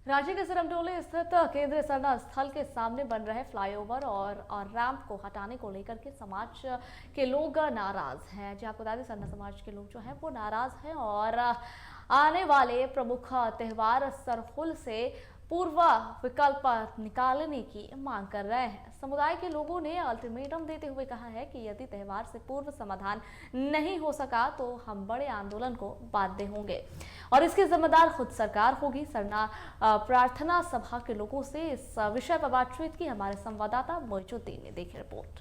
रांची के सिरमटोली स्थित केंद्रीय सरना स्थल के सामने बन रहे फ्लाईओवर और रैंप को हटाने को लेकर के समाज के लोग नाराज हैं। जी आपको बता दें, सरना समाज के लोग जो हैं वो नाराज हैं और आने वाले प्रमुख त्योहार सरहुल से पूर्व विकल्प निकालने की मांग कर रहे हैं। समुदाय के लोगों ने अल्टीमेटम देते हुए कहा है कि यदि त्योहार से पूर्व समाधान नहीं हो सका तो हम बड़े आंदोलन को बाध्य होंगे और इसकी जिम्मेदार खुद सरकार होगी। सरना प्रार्थना सभा के लोगों से इस विषय पर बातचीत की हमारे संवाददाता मोइजुद्दीन ने। देखी रिपोर्ट।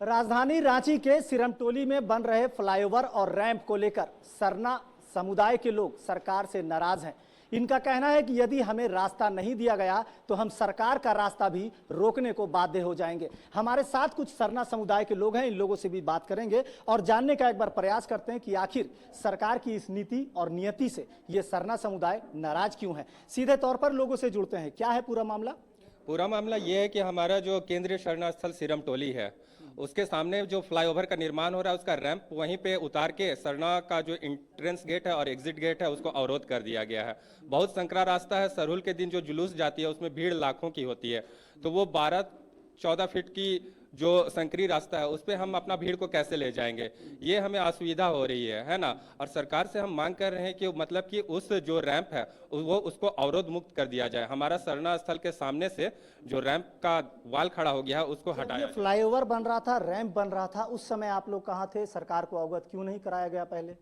राजधानी रांची के सिरमटोली में बन रहे फ्लाईओवर और रैंप को लेकर सरना समुदाय के लोग सरकार से नाराज हैं। इनका कहना है कि यदि हमें रास्ता नहीं दिया गया तो हम सरकार का रास्ता भी रोकने को बाध्य हो जाएंगे। हमारे साथ कुछ सरना समुदाय के लोग हैं, इन लोगों से भी बात करेंगे और जानने का एक बार प्रयास करते हैं कि आखिर सरकार की इस नीति और नियति से ये सरना समुदाय नाराज क्यों है। सीधे तौर पर लोगों से जुड़ते हैं। क्या है पूरा मामला? पूरा मामला ये है कि हमारा जो केंद्रीय शरण स्थल सिरमटोली है, उसके सामने जो फ्लाईओवर का निर्माण हो रहा है, उसका रैंप वहीं पे उतार के सरना का जो एंट्रेंस गेट है और एग्जिट गेट है उसको अवरोध कर दिया गया है। बहुत संकरा रास्ता है। सरहुल के दिन जो जुलूस जाती है उसमें भीड़ लाखों की होती है, तो वो 12-14 फीट की जो संकरी रास्ता है उस पर हम अपना भीड़ को कैसे ले जाएंगे, ये हमें असुविधा हो रही है ना। और सरकार से हम मांग कर रहे हैं कि मतलब कि उस जो रैंप है वो उसको अवरोध मुक्त कर दिया जाए। हमारा सरना स्थल के सामने से जो रैंप का वाल खड़ा हो गया है उसको हटाया। फ्लाईओवर बन रहा था, रैंप बन रहा था, उस समय आप लोग कहाँ थे? सरकार को अवगत क्यों नहीं कराया गया पहले?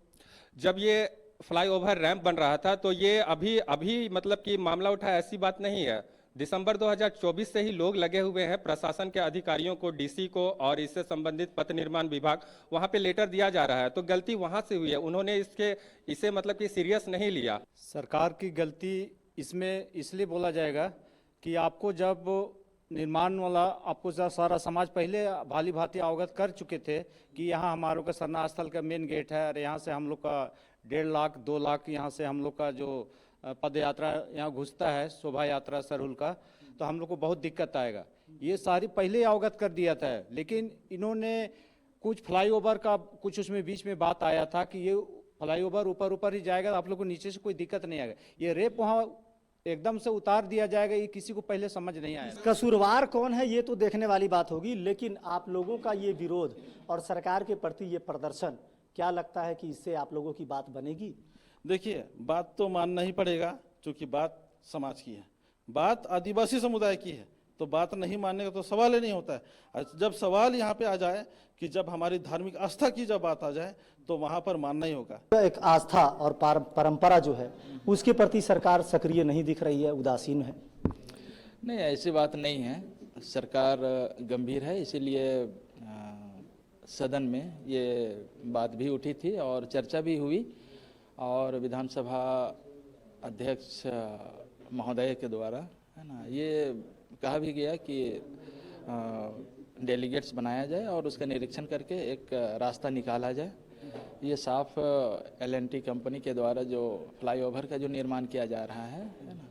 जब ये फ्लाईओवर रैंप बन रहा था तो ये अभी मतलब कि मामला उठा, ऐसी बात नहीं है। दिसंबर 2024 से ही लोग लगे हुए हैं। प्रशासन के अधिकारियों को, डीसी को और इससे संबंधित पथ निर्माण विभाग, वहां पे लेटर दिया जा रहा है। तो गलती वहां से हुई है, उन्होंने इसे मतलब कि सीरियस नहीं लिया। सरकार की गलती इसमें इसलिए बोला जाएगा कि आपको जब निर्माण वाला आपको सारा समाज पहले भाली भांति अवगत कर चुके थे कि यहाँ हमारों का सरना स्थल का मेन गेट है और यहाँ से हम लोग का 1.5 लाख 2 लाख यहाँ से हम लोग का जो पद यात्रा यहाँ घुसता है, शोभा यात्रा सरहुल का, तो हम लोग को बहुत दिक्कत आएगा। ये सारी पहले अवगत कर दिया था, लेकिन इन्होंने कुछ फ्लाईओवर का कुछ उसमें बीच में बात आया था कि ये फ्लाईओवर ऊपर ही जाएगा, आप लोग को नीचे से कोई दिक्कत नहीं आएगा। ये रेप वहाँ एकदम से उतार दिया जाएगा, ये किसी को पहले समझ नहीं आया। कसूरवार कौन है ये तो देखने वाली बात होगी, लेकिन आप लोगों का ये विरोध और सरकार के प्रति ये प्रदर्शन, क्या लगता है कि इससे आप लोगों की बात बनेगी? देखिए, बात तो मानना ही पड़ेगा क्योंकि बात समाज की है, बात आदिवासी समुदाय की है, तो बात नहीं मानने का तो सवाल ही नहीं होता है। जब सवाल यहाँ पे आ जाए कि जब हमारी धार्मिक आस्था की जब बात आ जाए तो वहाँ पर मानना ही होगा। एक आस्था और परंपरा जो है उसके प्रति सरकार सक्रिय नहीं दिख रही है, उदासीन है। नहीं, ऐसी बात नहीं है। सरकार गंभीर है, इसीलिए सदन में ये बात भी उठी थी और चर्चा भी हुई और विधानसभा अध्यक्ष महोदय के द्वारा, है ना, ये कहा भी गया कि डेलीगेट्स बनाया जाए और उसका निरीक्षण करके एक रास्ता निकाला जाए। ये साफ L&T कंपनी के द्वारा जो फ्लाईओवर का जो निर्माण किया जा रहा है ना,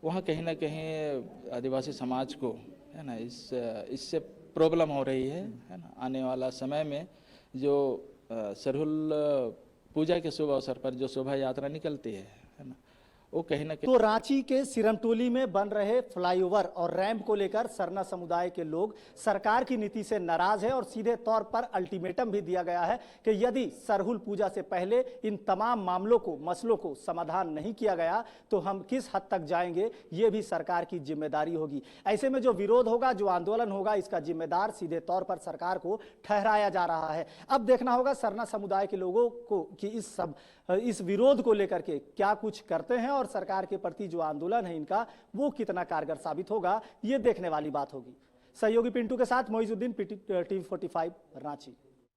वहाँ कहीं ना कहीं आदिवासी समाज को, है ना, इससे प्रॉब्लम हो रही है ना। आने वाला समय में जो सरहुल पूजा के शुभ अवसर पर जो शोभा यात्रा निकलती है ना, वो कहीं ना कहीं। तो रांची के सिरमटोली में बन रहे फ्लाईओवर और रैंप को लेकर सरना समुदाय के लोग सरकार की नीति से नाराज है और सीधे तौर पर अल्टीमेटम भी दिया गया है कि यदि सरहुल पूजा से पहले इन तमाम मामलों को, मसलों को समाधान नहीं किया गया तो हम किस हद तक जाएंगे, ये भी सरकार की जिम्मेदारी होगी। ऐसे में जो विरोध होगा, जो आंदोलन होगा, इसका जिम्मेदार सीधे तौर पर सरकार को ठहराया जा रहा है। अब देखना होगा सरना समुदाय के लोगों को कि इस विरोध को लेकर के क्या कुछ करते हैं और सरकार के प्रति जो आंदोलन है इनका वो कितना कारगर साबित होगा, ये देखने वाली बात होगी। सहयोगी पिंटू के साथ मोइजुद्दीन, टीवी 45 रांची।